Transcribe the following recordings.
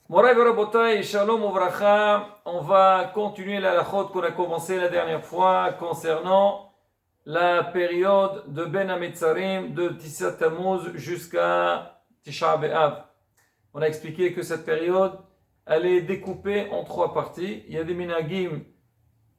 Moraï Rabotai, Shalom Uvracha, on va continuer la halachot qu'on a commencé la dernière fois concernant la période de Ben Hametzarim de Tisat Tammuz jusqu'à Tisha B'Av. On a expliqué que cette période, elle est découpée en trois parties. Il y a des minhagim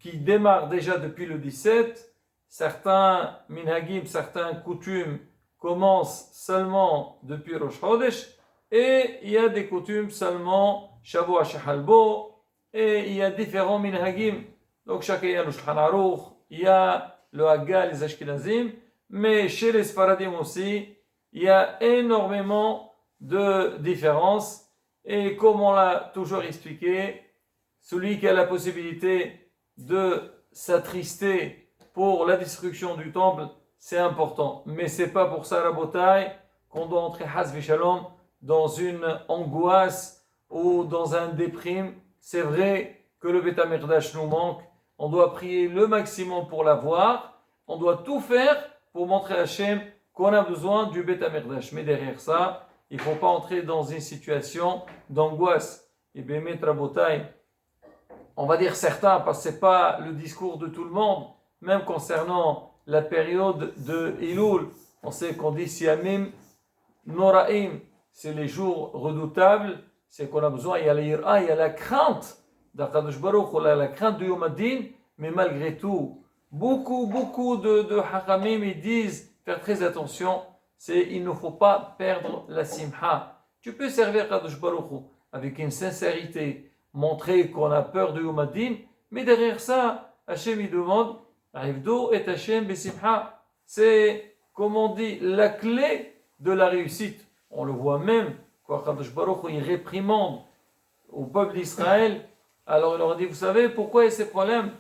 qui démarrent déjà depuis le 17. Certains minhagim, certains coutumes commencent seulement depuis Rosh Chodesh. Et il y a des coutumes seulement Shavua Shehalbo, et il y a différents minhagim. Donc chacun, il y a le Shulchan Aruch, il y a le Hagga, les Ashkenazim, mais chez les Sfaradim aussi, il y a énormément de différences. Et comme on l'a toujours expliqué, celui qui a la possibilité de s'attrister pour la destruction du temple, c'est important. Mais c'est pas pour ça, Rabotai, qu'on doit entrer Hasvi Shalom dans une angoisse ou dans un déprime. C'est vrai que le Beth HaMikdash nous manque. On doit prier le maximum pour l'avoir. On doit tout faire pour montrer à Hachem qu'on a besoin du Beth HaMikdash. Mais derrière ça, il ne faut pas entrer dans une situation d'angoisse. Et bien, Rabotai, on va dire certains, parce que ce n'est pas le discours de tout le monde, même concernant la période de Elul, on sait qu'on dit Siamim Noraim, c'est les jours redoutables, c'est qu'on a besoin, il y a l'ira, il y a la crainte d'Akadosh Baruch Hu, la crainte de Yom Hadin, mais malgré tout, beaucoup de Hachamim, ils disent, faire très attention, il ne faut pas perdre la simha. Tu peux servir Akadosh Baruch Hu avec une sincérité, montrer qu'on a peur de Yom Hadin, mais derrière ça, Hachem il demande, Arivdo et Hachem besimha. C'est, comme on dit, la clé de la réussite. On le voit même, quand Kadosh Baruch Hu, il réprimande au peuple d'Israël. Alors il leur a dit, vous savez pourquoi il y a ces problèmes?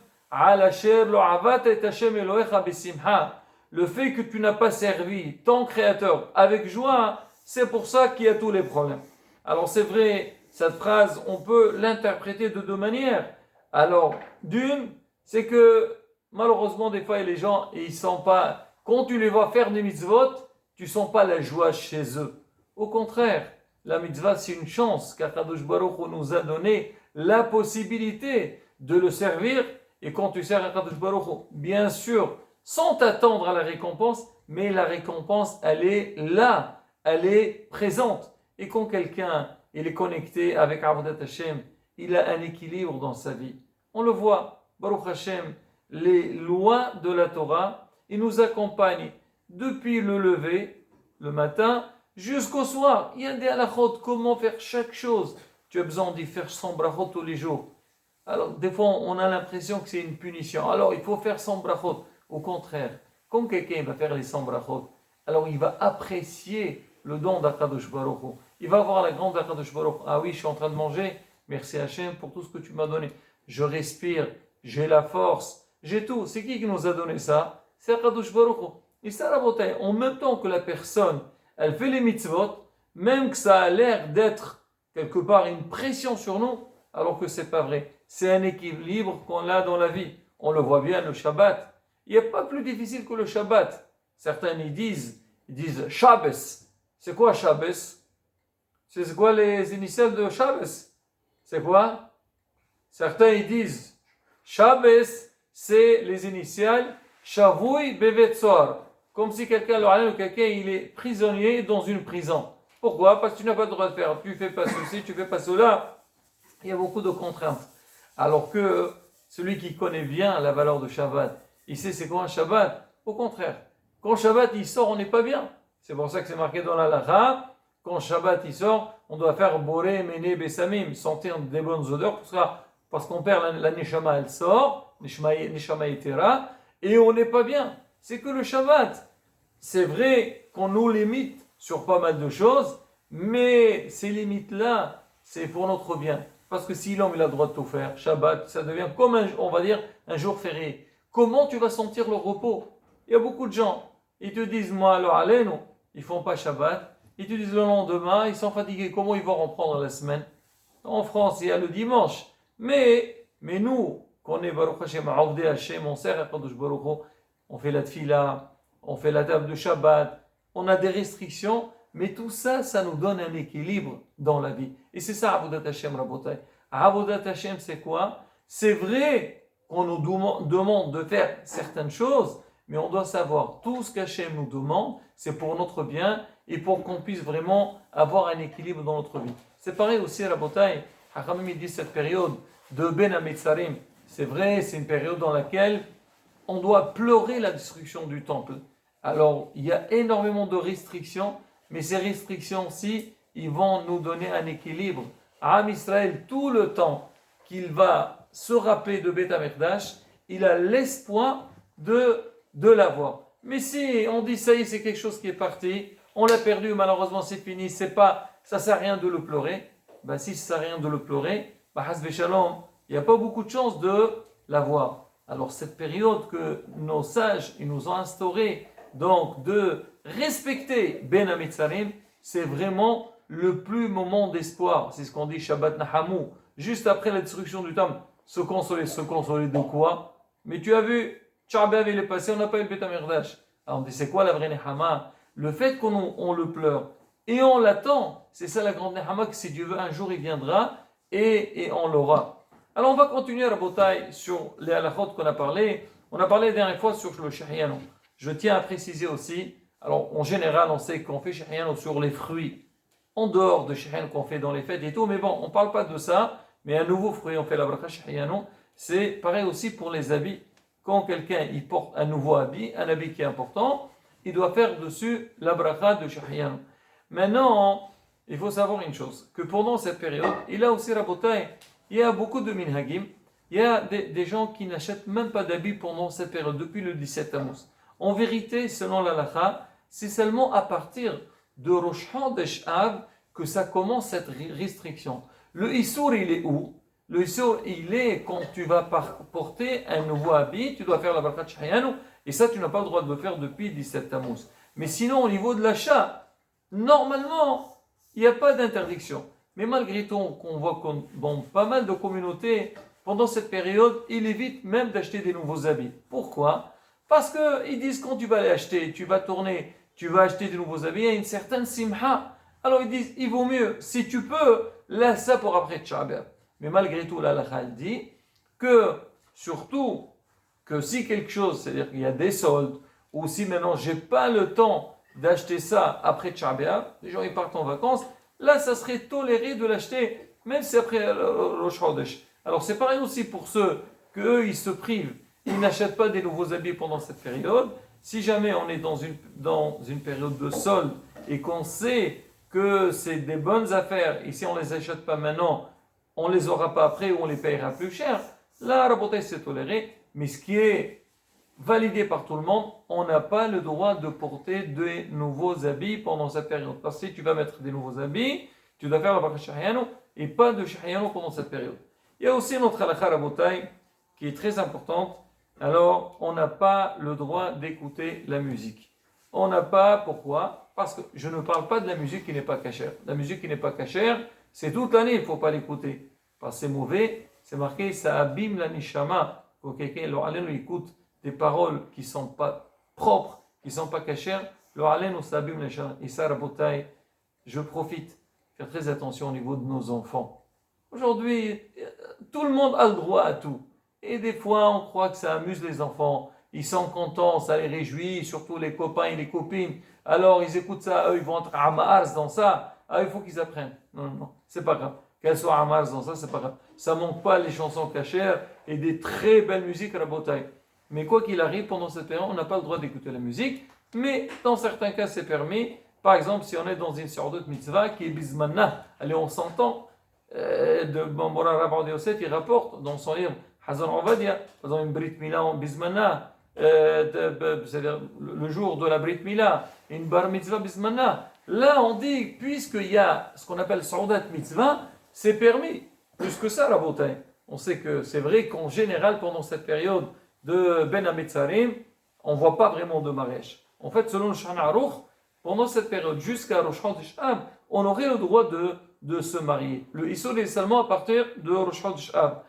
Le fait que tu n'as pas servi ton Créateur avec joie, c'est pour ça qu'il y a tous les problèmes. Alors c'est vrai, cette phrase, on peut l'interpréter de deux manières. Alors, d'une, c'est que malheureusement, des fois, les gens, ils ne sont pas, quand tu les vois faire des mitzvot, tu ne sens pas la joie chez eux. Au contraire, la mitzvah, c'est une chance qu'Akadosh Baruch Hu nous a donné la possibilité de le servir. Et quand tu sers Akadosh Baruch Hu, bien sûr, sans t'attendre à la récompense, mais la récompense, elle est là, elle est présente. Et quand quelqu'un il est connecté avec Avodat Hashem, il a un équilibre dans sa vie. On le voit, Baruch Hashem, les lois de la Torah, ils nous accompagnent depuis le lever, le matin, jusqu'au soir. Il y a des halachot, comment faire chaque chose. Tu as besoin d'y faire 100 brachot tous les jours. Alors, des fois, on a l'impression que c'est une punition. Alors, il faut faire 100 brachot. Au contraire, quand quelqu'un va faire les 100 brachot, alors il va apprécier le don d'Akadosh Baruch Hu. Il va avoir la grande d'Akadosh Baruch Hu. Ah oui, je suis en train de manger. Merci Hachem pour tout ce que tu m'as donné. Je respire, j'ai la force, j'ai tout. C'est qui nous a donné ça? C'est Akadosh Baruch Hu. Et ça, la beauté, en même temps que la personne, elle fait les mitzvot, même que ça a l'air d'être quelque part une pression sur nous, alors que c'est pas vrai. C'est un équilibre qu'on a dans la vie. On le voit bien, le Shabbat. Il n'y a pas plus difficile que le Shabbat. Certains ils disent Shabbos. C'est quoi Shabbos? C'est quoi les initiales de Shabbos? C'est quoi? Certains ils disent Shabbos, c'est les initiales Shavui Bevet Soar. Comme si quelqu'un il est prisonnier dans une prison. Pourquoi? Parce que tu n'as pas le droit de faire. Tu ne fais pas ceci, tu ne fais pas cela. Il y a beaucoup de contraintes. Alors que celui qui connaît bien la valeur de Shabbat, il sait c'est quoi un Shabbat. Au contraire, quand Shabbat il sort, on n'est pas bien. C'est pour ça que c'est marqué dans la Lacha. Quand Shabbat il sort, on doit faire Boré, Mene, Bessamim, sentir des bonnes odeurs. Parce qu'on perd la Neshama, elle sort, Neshama Etera, et on n'est pas bien. C'est que le Shabbat, c'est vrai qu'on nous limite sur pas mal de choses, mais ces limites-là, c'est pour notre bien. Parce que si l'homme il a le droit de tout faire, Shabbat, ça devient comme on va dire, un jour férié. Comment tu vas sentir le repos? Il y a beaucoup de gens, ils te disent, moi, alors, allez, non, ils font pas Shabbat. Ils te disent le lendemain, ils sont fatigués. Comment ils vont reprendre la semaine? En France, il y a le dimanche. Mais nous, qu'on est Baruch Hashem, Aouvdé Hashem, on sert à Kadosh Baruch Hu, on fait la tfila, on fait la table de Shabbat, on a des restrictions, Mais tout ça, ça nous donne un équilibre dans la vie. Et c'est ça, Avodat Hashem, Rabotai. Avodat Hashem, c'est quoi? C'est vrai qu'on nous demande de faire certaines choses, mais on doit savoir, tout ce qu'Hachem nous demande, c'est pour notre bien et pour qu'on puisse vraiment avoir un équilibre dans notre vie. C'est pareil aussi, Rabotai, Hachamim dit cette période de Ben Hametzarim, c'est vrai, c'est une période dans laquelle on doit pleurer la destruction du temple. Alors, il y a énormément de restrictions, mais ces restrictions-ci, ils vont nous donner un équilibre. Am Israël, tout le temps qu'il va se rappeler de Beth Amikdash, il a l'espoir de l'avoir. Mais si on dit ça y est, c'est quelque chose qui est parti, on l'a perdu, malheureusement c'est fini, c'est pas, ça sert à rien de le pleurer. Ben, si ça sert à rien de le pleurer, Hasbe Shalom, il n'y a pas beaucoup de chances de l'avoir. Alors cette période que nos sages ils nous ont instauré, donc de respecter Ben Hametzarim, c'est vraiment le plus moment d'espoir. C'est ce qu'on dit Shabbat Nahamou, juste après la destruction du temple. Se consoler de quoi? Mais tu as vu, Tcha'B'Av il est passé, on n'a pas eu le Beth Amikdash. Alors on dit c'est quoi la vraie Nehama? Le fait qu'on le pleure et on l'attend, c'est ça la grande Nehama, que si Dieu veut un jour il viendra et on l'aura. Alors on va continuer à Rabotai sur les halachot qu'on a parlé. On a parlé la dernière fois sur le Shehiano. Je tiens à préciser aussi, alors en général on sait qu'on fait Shehiano sur les fruits, en dehors de Shehiano qu'on fait dans les fêtes et tout, mais bon, on ne parle pas de ça, mais un nouveau fruit, on fait la bracha Shehiano. C'est pareil aussi pour les habits. Quand quelqu'un il porte un nouveau habit, un habit qui est important, il doit faire dessus la bracha de Shehiano. Maintenant, il faut savoir une chose, que pendant cette période, il y a aussi Rabotai, il y a beaucoup de minhagim, il y a des gens qui n'achètent même pas d'habits pendant cette période, depuis le 17 Tammuz. En vérité, selon l'halakha, c'est seulement à partir de Rosh Chodesh Av que ça commence cette restriction. Le Issour, il est où? Le Issour, il est quand tu vas porter un nouveau habit, tu dois faire la bracha Shehiano, et ça, tu n'as pas le droit de le faire depuis 17 Tammuz. Mais sinon, au niveau de l'achat, normalement, il n'y a pas d'interdiction. Mais malgré tout, qu'on voit que dans pas mal de communautés, pendant cette période, ils évitent même d'acheter des nouveaux habits. Pourquoi? Parce qu'ils disent quand tu vas les acheter, tu vas tourner, tu vas acheter des nouveaux habits, il y a une certaine simha. Alors ils disent, il vaut mieux, si tu peux, laisse ça pour après Tcha'B'Av. Mais malgré tout, l'halakha dit que, surtout, que si quelque chose, c'est-à-dire qu'il y a des soldes, ou si maintenant j'ai pas le temps d'acheter ça après Tcha'B'Av, les gens ils partent en vacances, là ça serait toléré de l'acheter, même si après Rosh Chodesh. Alors c'est pareil aussi pour ceux qu'eux ils se privent, ils n'achètent pas des nouveaux habits pendant cette période. Si jamais on est dans une période de solde et qu'on sait que c'est des bonnes affaires, et si on ne les achète pas maintenant, on ne les aura pas après ou on les payera plus cher, là, Rabotai, c'est toléré. Mais ce qui est validé par tout le monde, on n'a pas le droit de porter de nouveaux habits pendant cette période. Parce que si tu vas mettre des nouveaux habits, tu dois faire la bracha Shehiano et pas de Shehiano pendant cette période. Il y a aussi notre halakha Rabotai qui est très importante. Alors, on n'a pas le droit d'écouter la musique. On n'a pas, pourquoi? Parce que je ne parle pas de la musique qui n'est pas cachère. La musique qui n'est pas cachère, c'est toute l'année, il ne faut pas l'écouter. Parce que c'est mauvais, c'est marqué, ça abîme la nishama. Quand quelqu'un, le écoute des paroles qui ne sont pas propres, qui ne sont pas cachères, le halen, ça abîme la nishama. Et ça, Rabotai, je profite, faire très attention au niveau de nos enfants. Aujourd'hui, tout le monde a le droit à tout. Et des fois, on croit que ça amuse les enfants. Ils sont contents, ça les réjouit, surtout les copains et les copines. Alors, ils écoutent ça, eux, ils vont être amars dans ça. Ah, il faut qu'ils apprennent. Non, non, non, c'est pas grave. Qu'elles soient amars dans ça, c'est pas grave. Ça manque pas les chansons cachères et des très belles musiques à la bataille. Mais quoi qu'il arrive, pendant cette période, on n'a pas le droit d'écouter la musique. Mais dans certains cas, c'est permis. Par exemple, si on est dans une sorte de mitzvah qui est bismanna, allez, on s'entend. De Mora Rabbi Yosef, il rapporte dans son livre Hazan Ovadia, par exemple, une Brit Mila en Bismana, c'est-à-dire le jour de la Brit Mila, une Bar Mitzvah Bismana. Là, on dit, puisqu'il y a ce qu'on appelle Saudat Mitzvah, c'est permis. Plus que ça, Rabotai. On sait que c'est vrai qu'en général, pendant cette période de Ben Hametzarim, on ne voit pas vraiment de mariage. En fait, selon le Shulchan Aruch, pendant cette période, jusqu'à Rosh Chodesh Av, on aurait le droit de se marier. Le Issur est seulement à partir de Rosh Chodesh Av.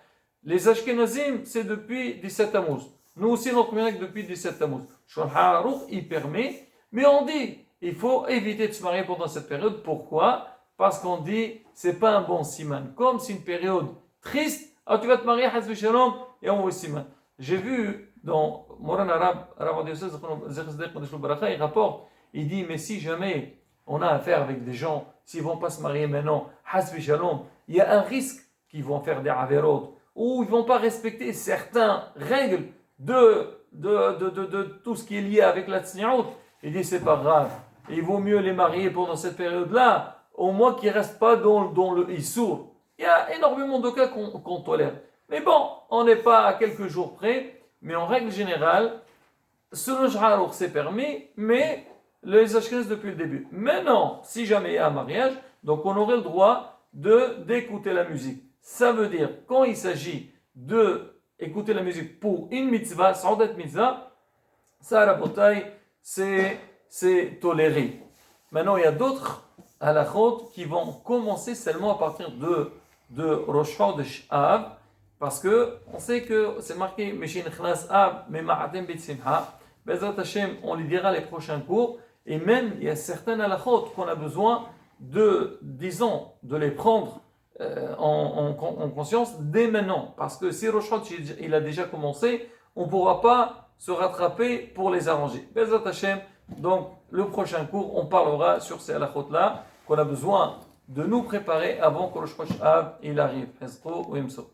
Les Ashkenazim, c'est depuis 17 Tammuz. Nous aussi, notre minhag depuis 17 Tammuz. Shulchan Aruch, il permet, mais on dit, il faut éviter de se marier pendant cette période. Pourquoi? Parce qu'on dit, c'est pas un bon siman. Comme c'est une période triste, alors tu vas te marier, hasbi shalom, et on voit siman. J'ai vu dans Moran Arabe, il rapporte, il dit, mais si jamais on a affaire avec des gens, s'ils vont pas se marier maintenant, hasbi shalom, il y a un risque qu'ils vont faire des averot, ou ils vont pas respecter certaines règles de tout ce qui est lié avec la tsniout. Il dit, c'est pas grave. Il vaut mieux les marier pendant cette période-là, au moins qu'ils ne restent pas dans le issour. Il y a énormément de cas qu'on tolère. Mais bon, on n'est pas à quelques jours près, mais en règle générale, selon Sh'arour, c'est permis, mais les Ashkenazes depuis le début. Maintenant, si jamais il y a un mariage, donc on aurait le droit d'écouter la musique. Ça veut dire, quand il s'agit d'écouter la musique pour une mitzvah, sans être mitzvah, ça, la bataille, c'est toléré. Maintenant, il y a d'autres halachot qui vont commencer seulement à partir de Rosh Chodesh Av, parce que on sait que c'est marqué Meshin Chnas Av, mais Ma'atem B'Simcha. Bezrat Hashem, on les dira les prochains cours. Et même, il y a certains halachot qu'on a besoin disons, de les prendre en conscience dès maintenant. Parce que si Rosh Chodesh il a déjà commencé, on ne pourra pas se rattraper pour les arranger. Bezrat Hashem, donc le prochain cours, on parlera sur ces halachot-là qu'on a besoin de nous préparer avant que le Rosh Chodesh Av il arrive. Ezro ou Imso.